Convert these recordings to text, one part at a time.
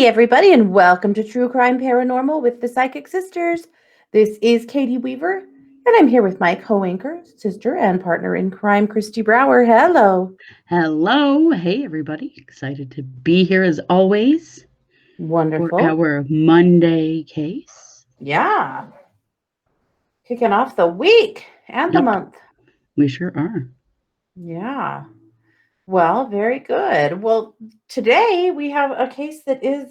Hey, everybody, and welcome to True Crime Paranormal with the Psychic Sisters. This is Katie Weaver, and I'm here with my co-anchor, sister, and partner in crime, Kristi Brower. Hello. Hello. Hey, everybody. Excited to be here as always for Wonderful. our Monday case. Yeah. Kicking off the week and the Yep, month. we sure are. Yeah. Well, very good. Well, today we have a case that is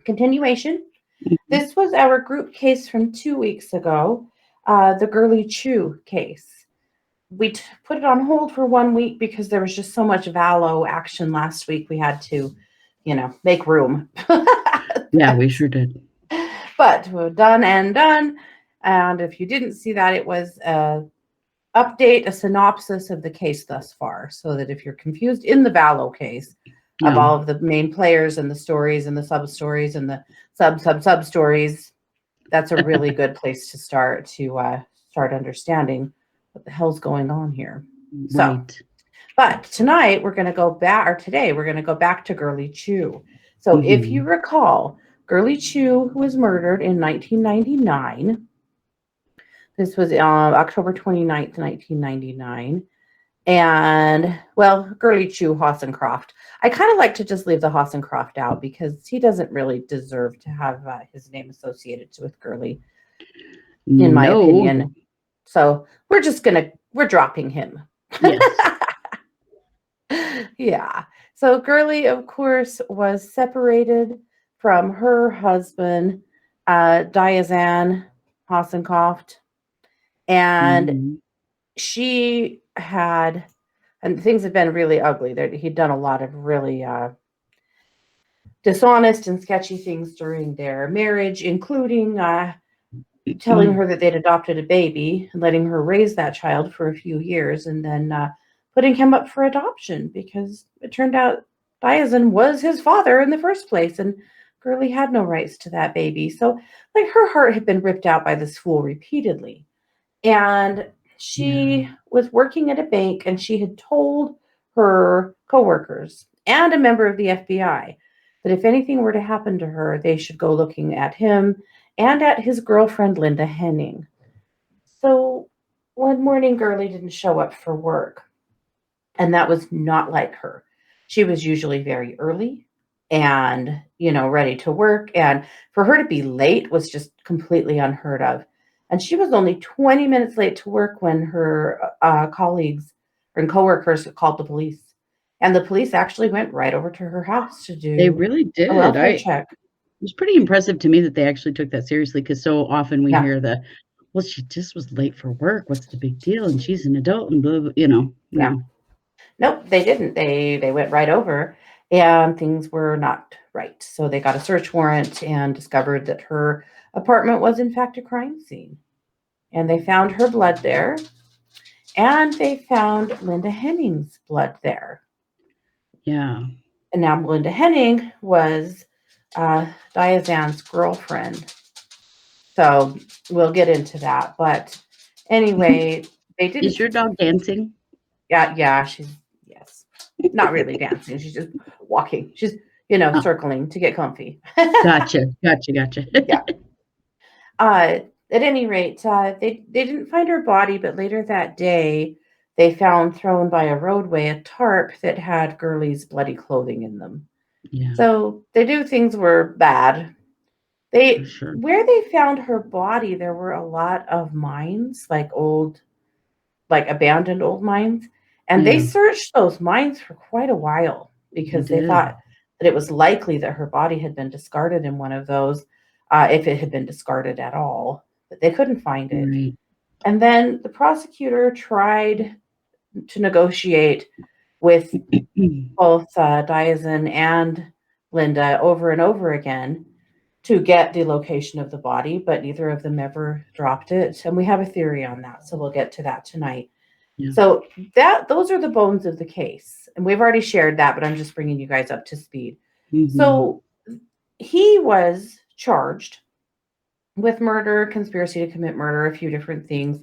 continuation. Mhm. This was our group case from 2 weeks ago, the Girly Chew case. We put it on hold for 1 week because there was just so much Valo action last week. We had to, make room. Yeah, we sure did. But we're done and done. And if you didn't see that, it was a update, a synopsis of the case thus far, so that if you're confused in the Valo case of Yeah. all of the main players and the stories and the sub stories and the sub stories, that's a really good place to start understanding what the hell's going on here. So, Right. but tonight we're going to go back, or today we're going to go back to Girly Chew. So, if you Hmm. recall, Girly Chew was murdered in 1999. This was October 29th, 1999. And, well, Girly Chew Hossencofft. I kind of like to just leave the Hossencofft out because he doesn't really deserve to have his name associated with Girly, in my No. opinion. So we're dropping him. Yes. Yeah. So Girly, of course, was separated from her husband, Diazien Hossencofft, and Hmm. she had, and things have been really ugly. He'd done a lot of really dishonest and sketchy things during their marriage, including telling her that they'd adopted a baby and letting her raise that child for a few years, and then putting him up for adoption because it turned out Diazien was his father in the first place, and Girly had no rights to that baby. So, like, her heart had been ripped out by this fool repeatedly. And Yeah. she was working at a bank, and she had told her coworkers and a member of the FBI that if anything were to happen to her, they should go looking at him and at his girlfriend, Linda Henning. So one morning, Girly didn't show up for work, and that was not like her. She was usually very early and, ready to work. And for her to be late was just completely unheard of. And she was only 20 minutes late to work when her colleagues and coworkers called the police. And the police actually went right over to her house to They do really a did. welfare It check. was pretty impressive to me that they actually took that seriously because so often we Yeah, hear well, she just was late for work. What's the big deal? And she's an adult and blah, blah, yeah. no. Nope, they didn't. They went right over, and things were not right. So they got a search warrant and discovered that her apartment was in fact a crime scene. And they found her blood there, and they found Linda Henning's blood there. Yeah. And now Linda Henning was uh, Diazien's girlfriend. So we'll get into that. But anyway, they Is didn't. your dog dancing? Yeah, she's, yes, not really dancing. She's just walking. She's, Oh, circling to get comfy. gotcha. Yeah. At any rate, they didn't find her body, but later that day, they found thrown by a roadway a tarp that had Girly's bloody clothing in them. Yeah, So they knew things were bad. for They sure. Where they found her body, there were a lot of mines, like abandoned old mines, and they Yeah, searched those mines for quite a while they because they did. thought that it was likely that her body had been discarded in one of those, if it had been discarded at all. But they couldn't find it. Right. And then the prosecutor tried to negotiate with both Diazien and Linda over and over again to get the location of the body, but neither of them ever dropped it. And we have a theory on that, so we'll get to that tonight. Yeah. So those are the bones of the case, and we've already shared that, but I'm just bringing you guys up to speed. Mhm. So he was charged with murder, conspiracy to commit murder, a few different things.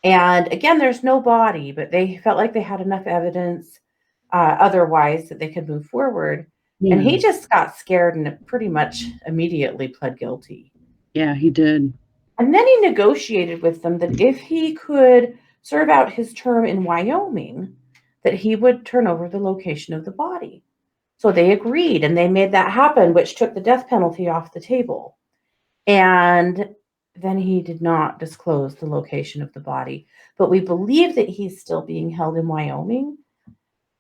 And again, there's no body, but they felt like they had enough evidence otherwise that they could move forward. And Yeah. he just got scared and pretty much immediately pled guilty. Yeah, he did. And then he negotiated with them that if he could serve out his term in Wyoming, that he would turn over the location of the body. So they agreed and they made that happen, which took the death penalty off the table. And then he did not disclose the location of the body. But we believe that he's still being held in Wyoming.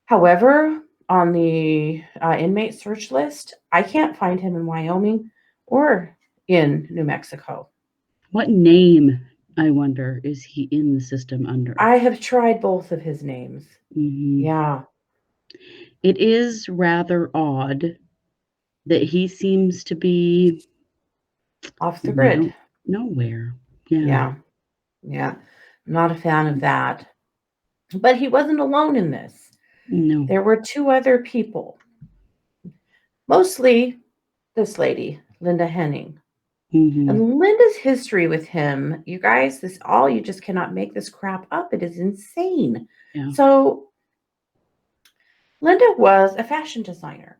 However, on the inmate search list, I can't find him in Wyoming or in New Mexico. What name, I wonder, is he in the system under? I have tried both of his names. Mhm. Yeah. It is rather odd that he seems to be Off the grid. nowhere. Yeah. Yeah. Yeah. I'm not a fan of that. But he wasn't alone in this. No. There were two other people, mostly this lady, Linda Henning. Mhm. And Linda's history with him, you guys, you just cannot make this crap up. It is insane. Yeah. So, Linda was a fashion designer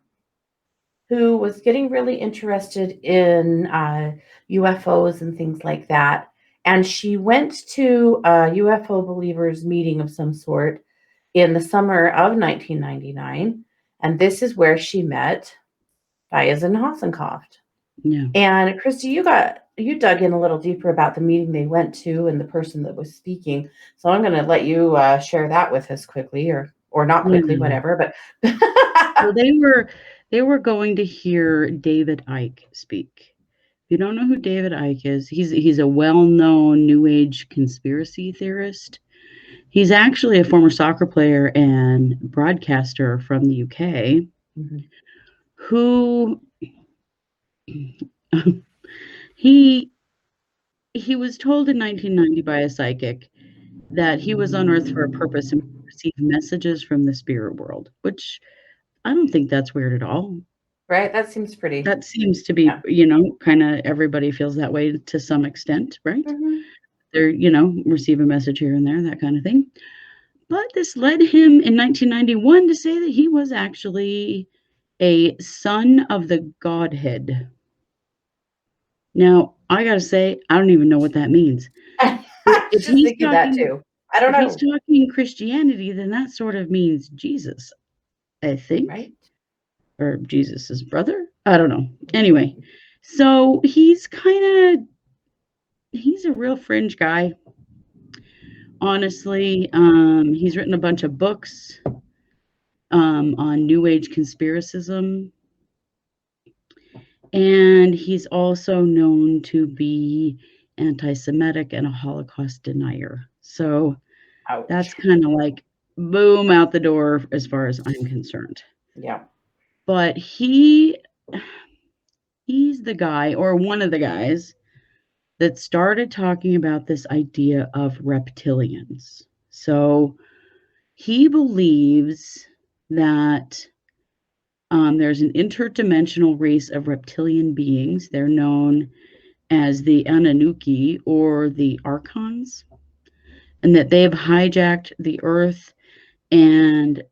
who was getting really interested in UFOs and things like that. And she went to a UFO believers meeting of some sort in the summer of 1999. And this is where she met Diazien Hossencofft. Yeah. And Kristi, you dug in a little deeper about the meeting they went to and the person that was speaking. So I'm going to let you share that with us quickly, or not quickly, Yeah. whatever. But Well, they were going to hear David Icke speak. If you don't know who David Icke is, he's a well-known New Age conspiracy theorist. He's actually a former soccer player and broadcaster from the UK Mhm. who he was told in 1990 by a psychic that he was on Earth for a purpose and received messages from the spirit world, which I don't think that's weird at all. Right, that seems pretty. That seems to be, Yeah. kinda everybody feels that way to some extent, right? Mhm. They're, receive a message here and there, that kind of thing. But this led him in 1991 to say that he was actually a son of the Godhead. Now, I gotta say, I don't even know what that means. I was If just he's thinking that talking too. I don't if he's know. talking Christianity, then that sort of means Jesus, I think, Right? or Jesus's brother? I don't know. Anyway, so he's a real fringe guy. Honestly, he's written a bunch of books on New Age conspiracism, and he's also known to be anti-Semitic and a Holocaust denier. So that's Ouch. kind of like boom out the door as far as I'm concerned. Yeah. But he's the guy or one of the guys that started talking about this idea of reptilians. So he believes that there's an interdimensional race of reptilian beings. They're known as the Anunnaki or the Archons, and that they have hijacked the Earth, and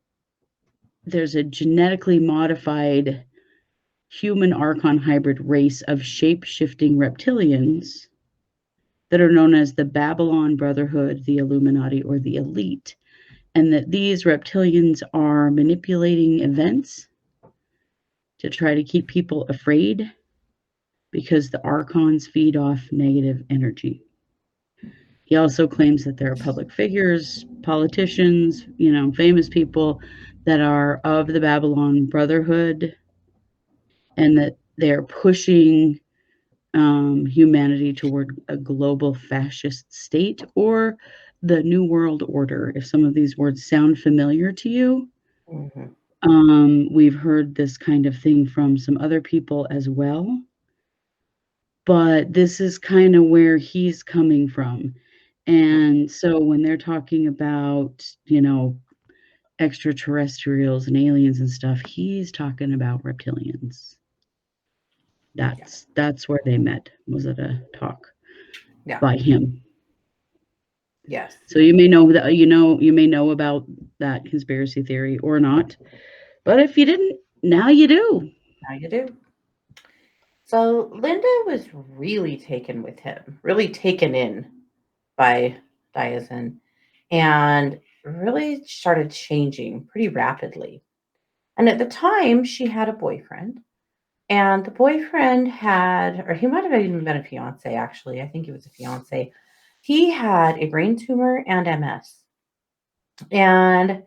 there's a genetically modified human Archon hybrid race of shape-shifting reptilians that are known as the Babylon Brotherhood, the Illuminati, or the Elite, and that these reptilians are manipulating events to try to keep people afraid because the Archons feed off negative energy. He also claims that there are public figures, politicians, famous people that are of the Babylon Brotherhood and that they're pushing humanity toward a global fascist state or the New World Order. If some of these words sound familiar to you, Mhm. we've heard this kind of thing from some other people as well. But this is kind of where he's coming from. And so when they're talking about, extraterrestrials and aliens and stuff, he's talking about reptilians. Yeah. That's where they met, was at a talk Yeah. by him. Yes. So you may know about that conspiracy theory or not. But if you didn't, Now you do. Now you do. So Linda was really taken with him, really taken in by Diazien, and really started changing pretty rapidly. And at the time, she had a boyfriend, and the boyfriend had, or he might have even been a fiance, actually. I think he was a fiance. He had a brain tumor and MS. And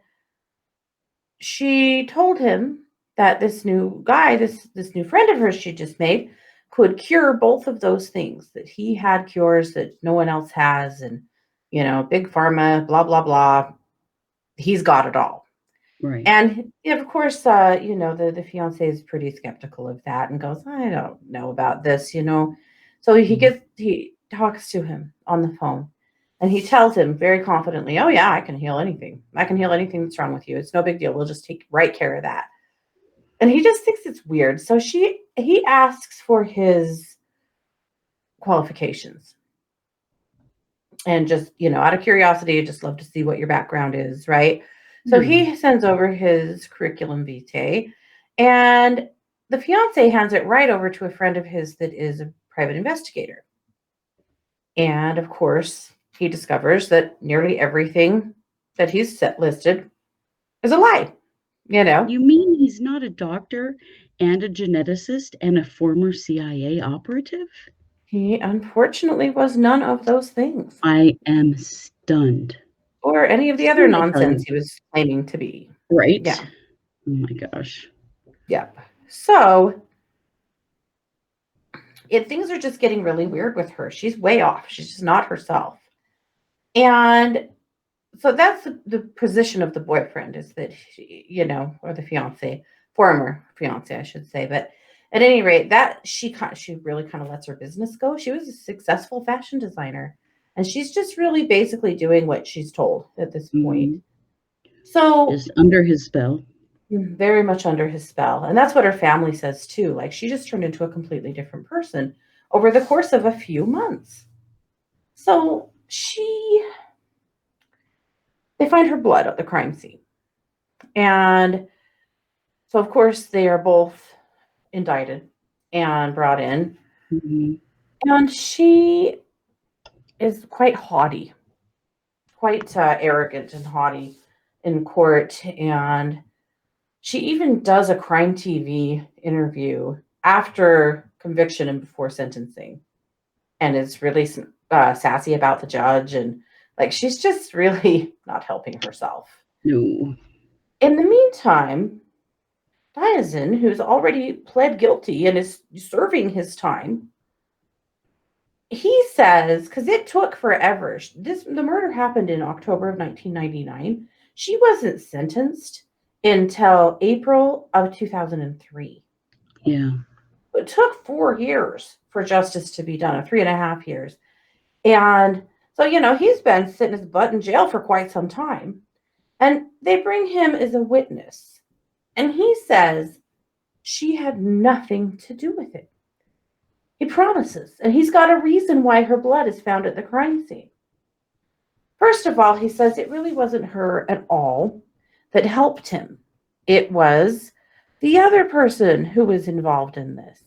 she told him that this new guy, this new friend of hers she just made, could cure both of those things. That he had cures that no one else has, and big pharma, blah blah blah. He's got it all. Right. And of course, the fiance is pretty skeptical of that and goes, I don't know about this. So Mm. he talks to him on the phone, and he tells him very confidently, oh yeah, I can heal anything. I can heal anything that's wrong with you. It's no big deal. We'll just take right care of that. And he just thinks it's weird. So he asks for his qualifications. And just, out of curiosity, I just love to see what your background is, right? So Yeah. he sends over his curriculum vitae, and the fiance hands it right over to a friend of his that is a private investigator. And of course, he discovers that nearly everything that he's set listed is a lie, you know. You mean he's not a doctor and a geneticist and a former CIA operative? He unfortunately was none of those things I am stunned. or any of the So other let me tell nonsense you. he was claiming to be. Right? Yeah. Oh my gosh. Yep. So things are just getting really weird with her. She's way off. She's just not herself. And so that's the position of the boyfriend is that or the fiance, former fiance, I should say. But at any rate, that she really kind of lets her business go. She was a successful fashion designer, and she's just really basically doing what she's told at this point. Mhm. So Just under his spell. very much under his spell. And that's what her family says too. Like she just turned into a completely different person over the course of a few months. So they find her blood at the crime scene. And so, of course, they are both indicted and brought in. Mhm. And she is quite haughty, quite arrogant and haughty in court. And she even does a crime TV interview after conviction and before sentencing, and is really sassy about the judge, and like she's just really not helping herself. No. In the meantime, Diazien, who's already pled guilty and is serving his time, he says because it took forever. The murder happened in October of 1999. She wasn't sentenced until April of 2003. Yeah. It took 4 years for justice to be done, or 3.5 years. And so, he's been sitting his butt in jail for quite some time. And they bring him as a witness. And he says she had nothing to do with it. He promises. And he's got a reason why her blood is found at the crime scene. First of all, he says it really wasn't her at all that helped him, it was the other person who was involved in this.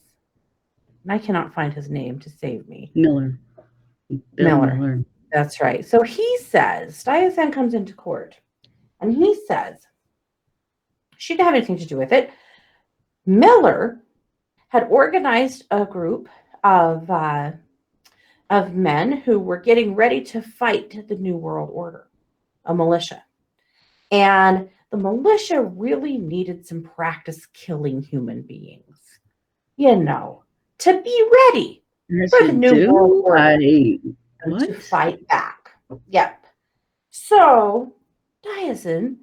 And I cannot find his name to save me. Miller. Bill Miller. Miller. That's right. So he says, Diazien comes into court and he says she didn't have anything to do with it. Miller had organized a group of men who were getting ready to fight the New World Order, a militia. And the militia really needed some practice killing human beings, to be ready As for the you New World do. Order and to What? fight back. Yep. So Diazien,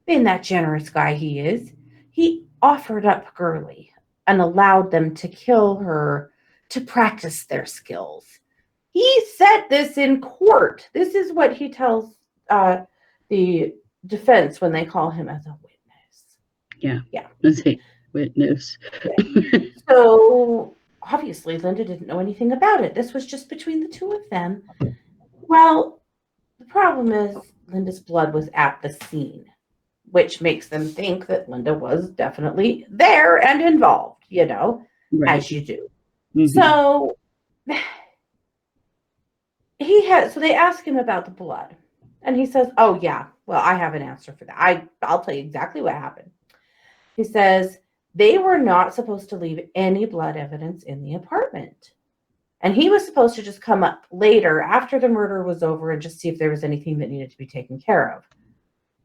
being that generous guy he is, he offered up Girly and allowed them to kill her to practice their skills. He said this in court. This is what he tells the defense when they call him as a witness. Yeah. Yeah. Let's say witness. Yeah. So obviously, Linda didn't know anything about it. This was just between the two of them. Well, the problem is Linda's blood was at the scene. which makes them think that Linda was definitely there and involved, Right. as you do. Mm-hmm. So so they ask him about the blood, and he says, "Oh yeah, well, I have an answer for that. I'll tell you exactly what happened." He says they were not supposed to leave any blood evidence in the apartment. And he was supposed to just come up later after the murder was over and just see if there was anything that needed to be taken care of.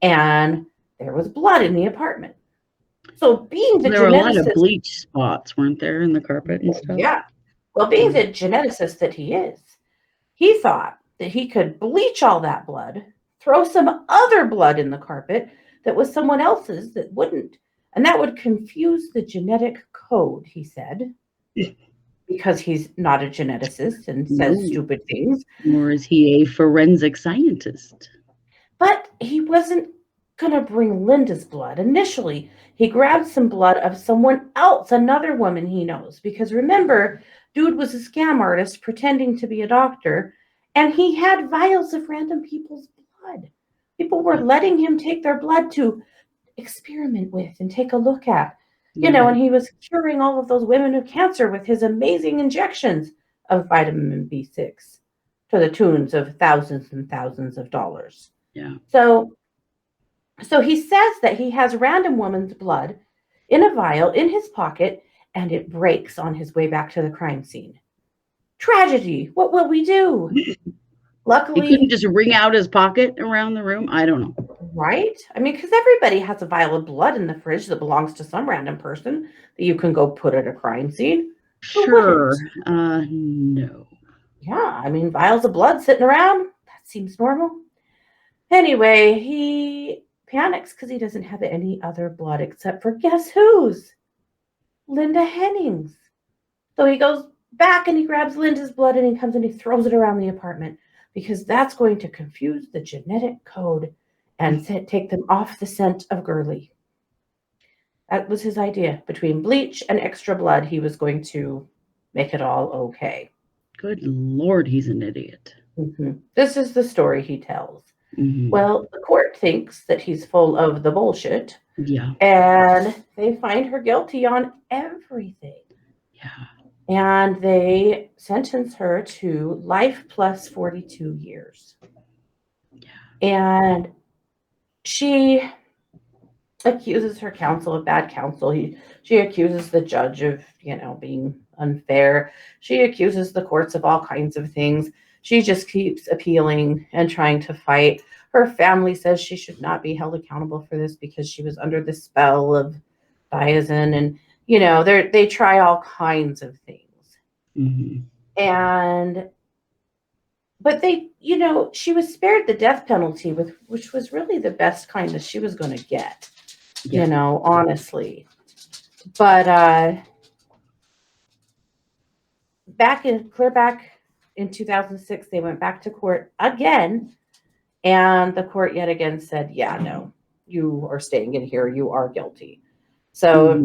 And there was blood in the apartment. So being the There were a lot of geneticist, bleach spots, weren't there, in the carpet and stuff? yeah, well, being the geneticist that he is, he thought that he could bleach all that blood, throw some other blood in the carpet that was someone else's that wouldn't. And that would confuse the genetic code, he said, because he's not a geneticist and says No. stupid things. Nor is he a forensic scientist. But he wasn't going to bring Linda's blood. Initially, he grabbed some blood of someone else, another woman he knows. Because remember, dude was a scam artist pretending to be a doctor, and he had vials of random people's blood. People were letting him take their blood to experiment with and take a look at. And he was curing all of those women of cancer with his amazing injections of vitamin B6 to the tunes of thousands and thousands of dollars. Yeah. So he says that he has random woman's blood in a vial in his pocket, and it breaks on his way back to the crime scene. Tragedy. What will we do? Luckily, he couldn't just wring out his pocket around the room. I don't know. Right? I mean, because everybody has a vial of blood in the fridge that belongs to some random person that you can go put at a crime scene. Sure. No. Yeah, I mean, vials of blood sitting around, that seems normal. Anyway, he panics because he doesn't have any other blood except for guess whose? Linda Henning's. So he goes back and he grabs Linda's blood and he comes and he throws it around the apartment because that's going to confuse the genetic code and take them off the scent of Girly. That was his idea. Between bleach and extra blood, he was going to make it all okay. Good Lord, he's an idiot. Mm-hmm. This is the story he tells. Mm-hmm. Well, the court thinks that he's full of the bullshit. Yeah. And they find her guilty on everything. Yeah. And they sentence her to life plus 42 years. Yeah. And she accuses her counsel of bad counsel. She accuses the judge of, being unfair. She accuses the courts of all kinds of things. She just keeps appealing and trying to fight. Her family says she should not be held accountable for this because she was under the spell of Diazien, and they try all kinds of things. Mm-hmm. But she was spared the death penalty, which was really the best kind that she was going to get. Yeah. Honestly. But back in 2006, they went back to court again, and the court yet again said, "Yeah, no, you are staying in here. You are guilty." So,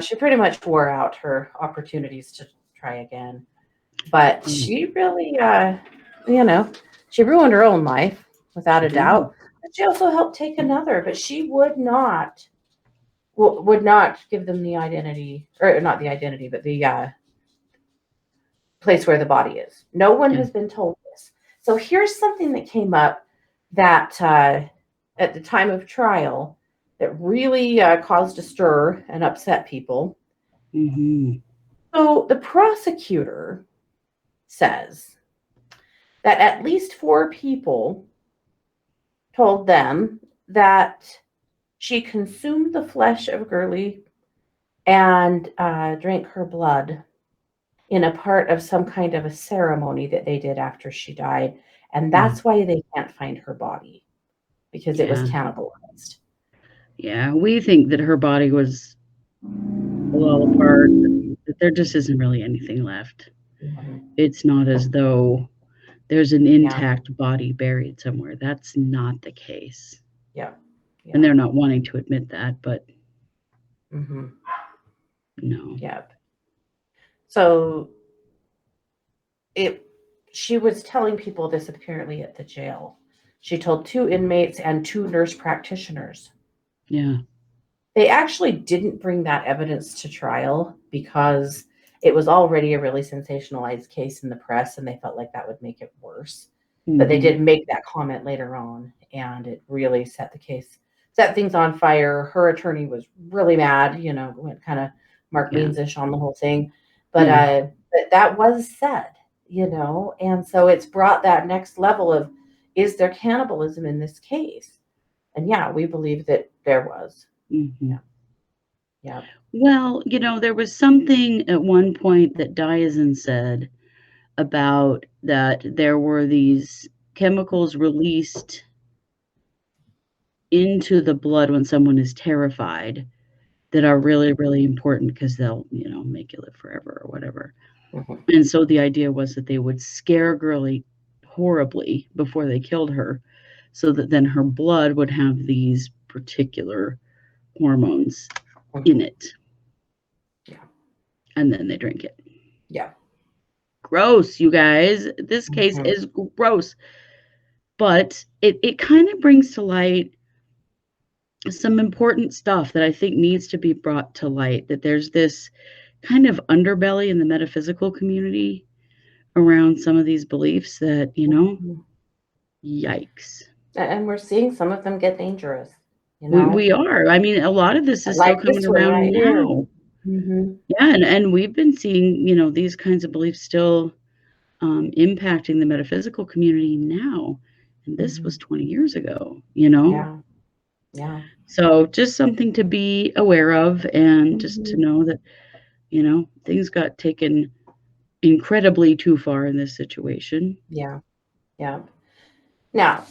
she pretty much wore out her opportunities to try again. But she really, she ruined her own life without a doubt. But she also helped take another. But she would not give them the identity, or not the identity, but the place where the body is. No one has been told this. So here's something that came up that at the time of trial that really caused a stir and upset people. Mm-hmm. So the prosecutor says that at least 4 people told them that she consumed the flesh of Girly and drank her blood in a part of some kind of a ceremony that they did after she died. And that's why they can't find her body, because it was cannibalized. Yeah, we think that her body was all apart. That there just isn't really anything left. Mm-hmm. It's not as though there's an intact body buried somewhere. That's not the case. Yeah. And they're not wanting to admit that, but no. Yep. So she was telling people this apparently at the jail. She told 2 inmates and 2 nurse practitioners. Yeah. They actually didn't bring that evidence to trial because it was already a really sensationalized case in the press, and they felt like that would make it worse. But they Mhm. did make that comment later on, and it really set things on fire. Her attorney was really mad, went kind of Mark Yeah. Means-ish on the whole thing. But Yeah. but that was said, and so it's brought that next level of, is there cannibalism in this case? And yeah, we believe that there was. Yeah. Mhm. Yeah. Well, there was something at one point that Diazien said about that there were these chemicals released into the blood when someone is terrified that are really, really important because they'll, make you live forever or whatever. Mhm. And so the idea was that they would scare Girly horribly before they killed her so that then her blood would have these particular hormones in Mhm. it. Yeah. And then they drink it. Yeah. Gross, you guys. This case Mhm. is gross. But it kind of brings to light some important stuff that I think needs to be brought to light. That there's this kind of underbelly in the metaphysical community around some of these beliefs that, Mhm. yikes. And we're seeing some of them get dangerous, you We know, are. I mean, a lot of this is still like coming this one around right here. now. Mhm. Yeah, and we've been seeing, these kinds of beliefs still impacting the metaphysical community now. And this was Mhm. 20 years ago. Yeah. Yeah. So just something to be aware of and just to Mhm. know that, things got taken incredibly too far in this situation. Yeah. Yeah. Now,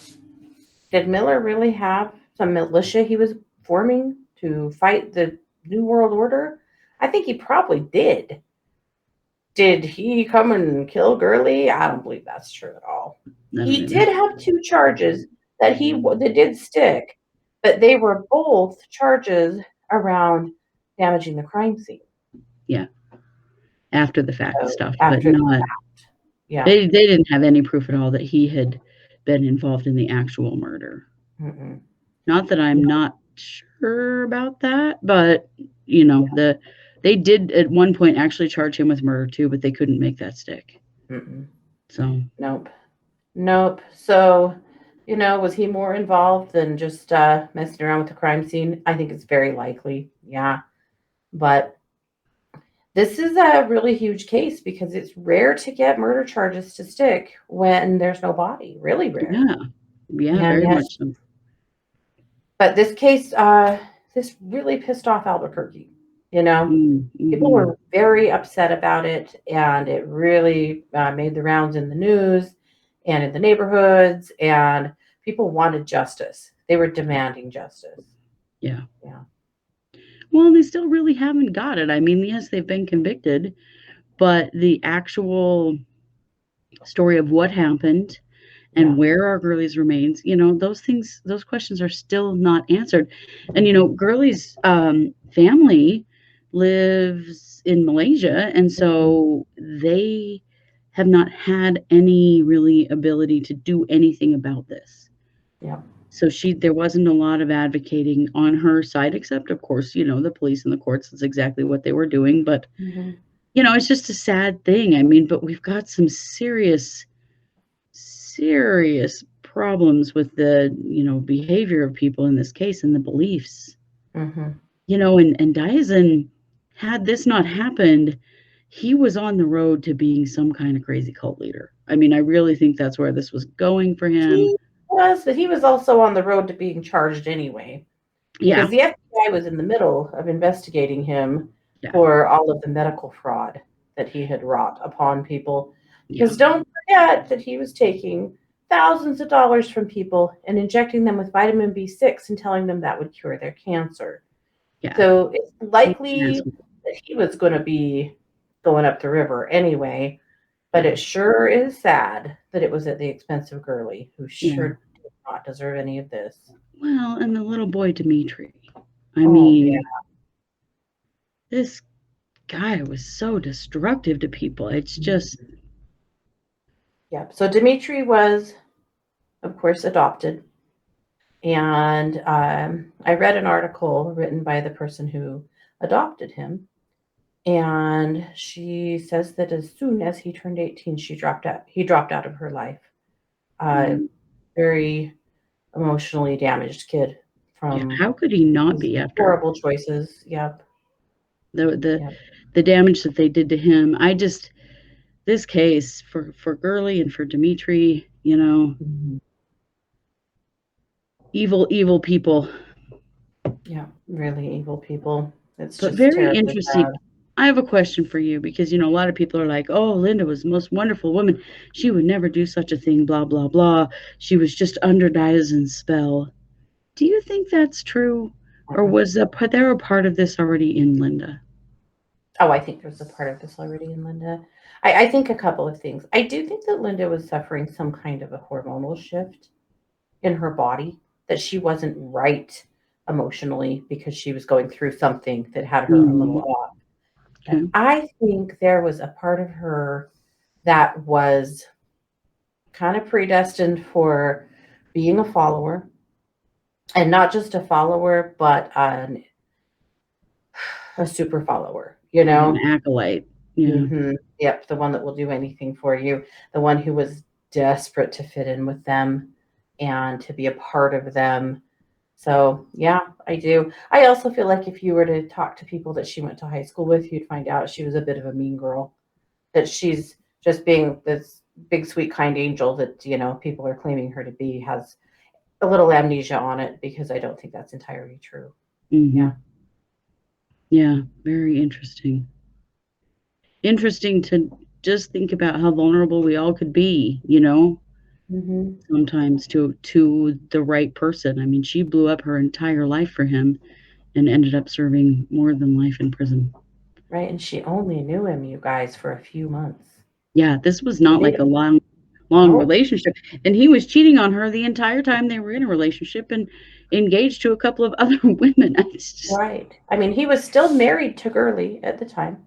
did Miller really have some militia he was forming to fight the New World Order? I think he probably did. Did he come and kill Gurley? I don't believe that's true at all. I don't He either. did have 2 charges that did stick, but they were both charges around damaging the crime scene. Yeah, after the fact So, stuff, but after the not yeah. they didn't have any proof at all that he had been involved in the actual murder. Mm-mm. Not that I'm No, not sure about that, but, yeah, they did at one point actually charge him with murder too, but they couldn't make that stick. mm-mm. So, Nope. Nope. So, was he more involved than just, messing around with the crime scene? I think it's very likely, yeah. But this is a really huge case because it's rare to get murder charges to stick when there's no body, really rare. yeah. Yeah, And very yes, much so. but this really pissed off Albuquerque. You know, People Mhm. were very upset about it, and it really made the rounds in the news and in the neighborhoods, and people wanted justice. They were demanding justice. Yeah. Yeah. Well, they still really haven't got it. I mean, yes, they've been convicted, but the actual story of what happened and Yeah. where are Gurley's remains, those questions are still not answered. And, Mhm. Gurley's, family lives in Malaysia, and Mhm. so they have not had any really ability to do anything about this. Yeah. So there wasn't a lot of advocating on her side, except, of course, the police and the courts. That's exactly what they were doing. But, Mhm. it's just a sad thing. I mean, but we've got some serious, serious problems with the, behavior of people in this case and the beliefs. Mhm. And Diazien, had this not happened, he was on the road to being some kind of crazy cult leader. I mean, I really think that's where this was going for him. He was, but he was also on the road to being charged anyway, because Yeah, the FBI was in the middle of investigating him yeah, for all of the medical fraud that he had wrought upon people. yeah, Because don't forget that he was taking thousands of dollars from people and injecting them with vitamin B6 and telling them that would cure their cancer. yeah. So it's He's an likely asshole. that he was going to be going up the river anyway. But Yeah, it sure is sad that it was at the expense of Girly, who yeah. sure did not deserve any of this. Well, and the little boy Dimitri. I Oh, yeah. mean, this guy was so destructive to people. It's just, Yeah. So Dimitri was, of course, adopted. And I read an article written by the person who adopted him, and she says that as soon as he turned 18, she dropped out. He dropped out of her life. Uh, Mm. Very emotionally damaged kid Yeah, from how could he not his be after horrible choices. Yep. the the Yep. the damage that they did to him? I just this case for Girly and for Dimitri, Mhm. evil people. Yeah. Really evil people. It's But just very terribly interesting. sad. I have a question for you because a lot of people are like, "Oh, Linda was the most wonderful woman. She would never do such a thing, blah blah blah. She was just under Diazin's spell." Do you think that's true? Or Uh-uh. was there a part of this already in Linda? Oh, I think there's a part of this already in Linda. I think a couple of things. I do think that Linda was suffering some kind of a hormonal shift in her body, that she wasn't right emotionally because she was going through something that had her a little Mhm. off. And Okay. I think there was a part of her that was kind of predestined for being a follower, and not just a follower, but a super follower, you Like an know? acolyte. Yeah. Yep, the one that will do anything for you, the one who was desperate to fit in with them and to be a part of them. So, yeah, I do. I also feel like if you were to talk to people that she went to high school with, you'd find out she was a bit of a mean girl, that she's just being this big, sweet, kind angel that, people are claiming her to be, has a little amnesia on it, because I don't think that's entirely true. Yeah. Mhm. Yeah, very interesting. Interesting to just think about how vulnerable we all could be, Hmm. sometimes to the right person. I mean, she blew up her entire life for him and ended up serving more than life in prison. Right. And she only knew him, you guys, for a few months. Yeah, this was She not didn't like a even, long no, relationship, and he was cheating on her the entire time they were in a relationship and engaged to a couple of other women. It's just right. I mean, he was still married to Girly at the time.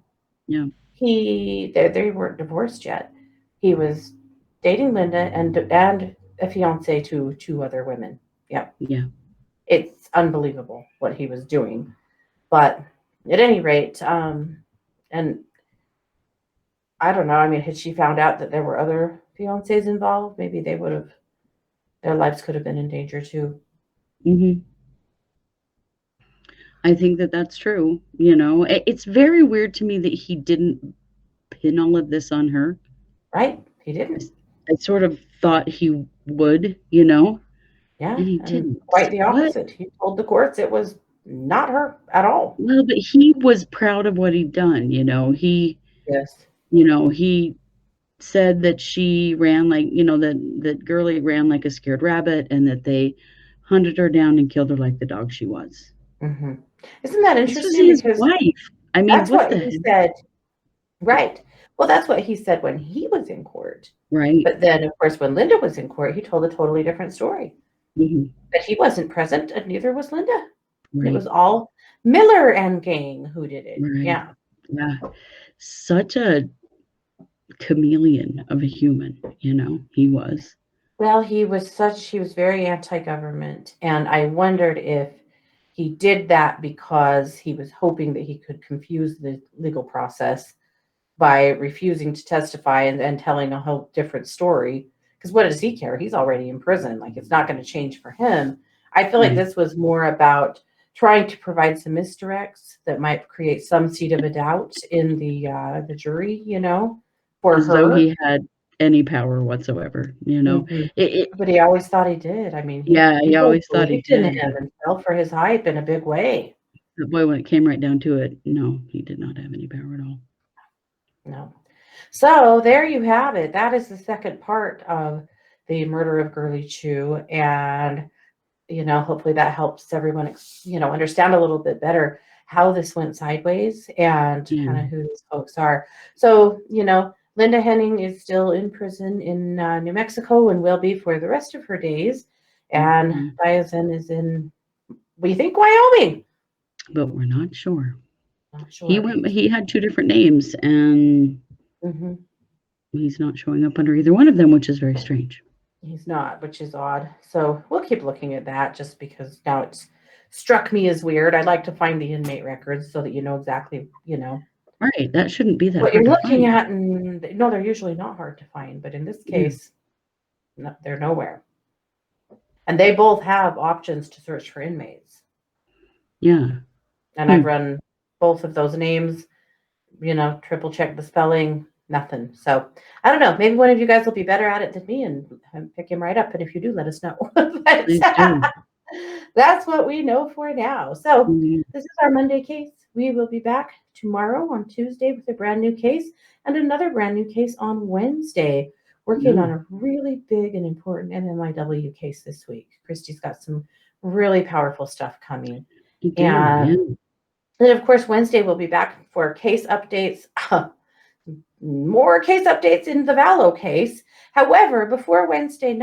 yeah, They weren't divorced yet. He was dating Linda and a fiance to two other women. Yep. yeah. It's unbelievable what he was doing. But at any rate, and I don't know. I mean, had she found out that there were other fiancés involved, maybe their lives could have been in danger too. Mhm. I think that that's true, It's very weird to me that he didn't pin all of this on her. Right? He I didn't. s I sort of thought he would, Yeah. and he And didn't. quite the What? opposite. He told the courts it was not her at all. Well, but he was proud of what he'd done, Yes. he said that she ran like, that Girly ran like a scared rabbit and that they hunted her down and killed her like the dog she was. Hmm. Isn't that This was interesting? his Because wife. I mean, that's what what the he heck? said. Right. Well, that's what he said when he was in court. Right. But then, of course, when Linda was in court, he told a totally different story. Mhm. That he wasn't present, and neither was Linda. And it Right. was all Miller and gang who did it. Right. Yeah. Yeah. Such a chameleon of a human, he was. Well, he was very anti-government. And I wondered if he did that because he was hoping that he could confuse the legal process by refusing to testify and telling a whole different story. Because what does he care? He's already in prison. Like, it's not going to change for him. I feel like Right. this was more about trying to provide some misdirects that might create some seed of a doubt in the jury, for As though her. he had any power whatsoever. Hmm. It But he always thought he did. I mean, yeah, he people always thought he believed in him did, but and fell for his hype in a big way. boy, when it came right down to it, no, he did not have any power at all. No. So there you have it. That is the second part of the murder of Girly Chew. And, hopefully that helps everyone, understand a little bit better how this went sideways and kind of Yeah. who these folks are. So, Linda Henning is still in prison in New Mexico and will be for the rest of her days. And Mhm. Diazien is in, we think, Wyoming. But we're not sure. Not He sure went because. he had 2 different names, and Mhm. he's not showing up under either one of them, which is very strange. He's not, which is odd. So we'll keep looking at that just because now it's struck me as weird. I'd like to find the inmate records so that you know exactly, Right, that shouldn't be that what hard you're to looking find. at. And no, they're usually not hard to find, but in this Yeah, case, no, they're nowhere. And they both have options to search for inmates. yeah. And I've Hmm. run both of those names, triple check the spelling, nothing. So I don't know. Maybe one of you guys will be better at it than me and pick him right up. And if you do, let us know. But Please do. that's what we know for now. So Mhm. this is our Monday case. We will be back tomorrow on Tuesday with a brand new case and another brand new case on Wednesday. Working Yeah. on a really big and important MMIW case this week. Kristi's got some really powerful stuff coming. You do, And yeah. then, of course, Wednesday we'll be back for case updates. More case updates in the Vallow case. However, before Wednesday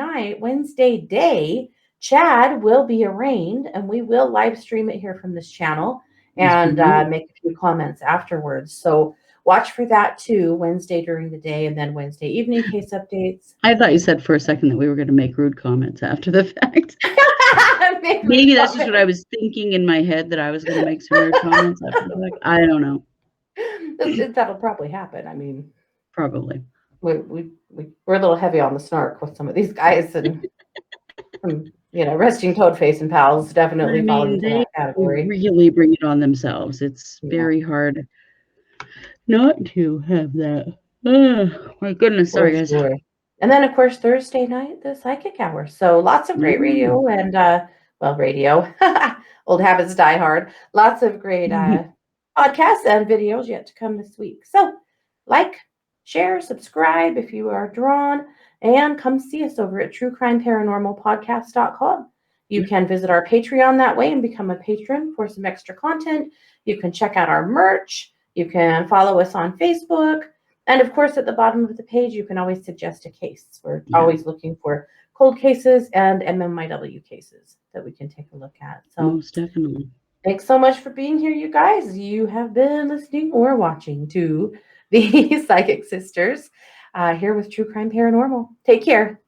day, Chad will be arraigned, and we will live stream it here from this channel Yes, we and will. make a few comments afterwards. So watch for that too, Wednesday during the day, and then Wednesday evening case updates. I thought you said for a second that we were gonna make rude comments after the fact. Make rude Maybe that's just what I comments. was thinking in my head, that I was gonna make some rude comments after the fact. I don't know. That'll probably happen. I mean, Probably. we're a little heavy on the snark with some of these guys, and resting toad face and pals I definitely fall mean, into they that category. really bring it on themselves. It's Yeah, very hard not to have that. Oh, my goodness. for Sorry, guys. sure. And then, of course, Thursday night, the psychic hour. So lots of great Mm. radio and, radio. Old habits die hard. Lots of great podcasts and videos yet to come this week. So like, share, subscribe if you are drawn, and come see us over at truecrimeparanormalpodcast.com. You Yeah. can visit our Patreon that way and become a patron for some extra content. You can check out our merch. You can follow us on Facebook. And of course, at the bottom of the page, you can always suggest a case. We're Yeah, always looking for cold cases and MMIW cases that we can take a look at. So most definitely. thanks so much for being here, you guys. You have been listening or watching to the Psychic Sisters here with True Crime Paranormal. Take care.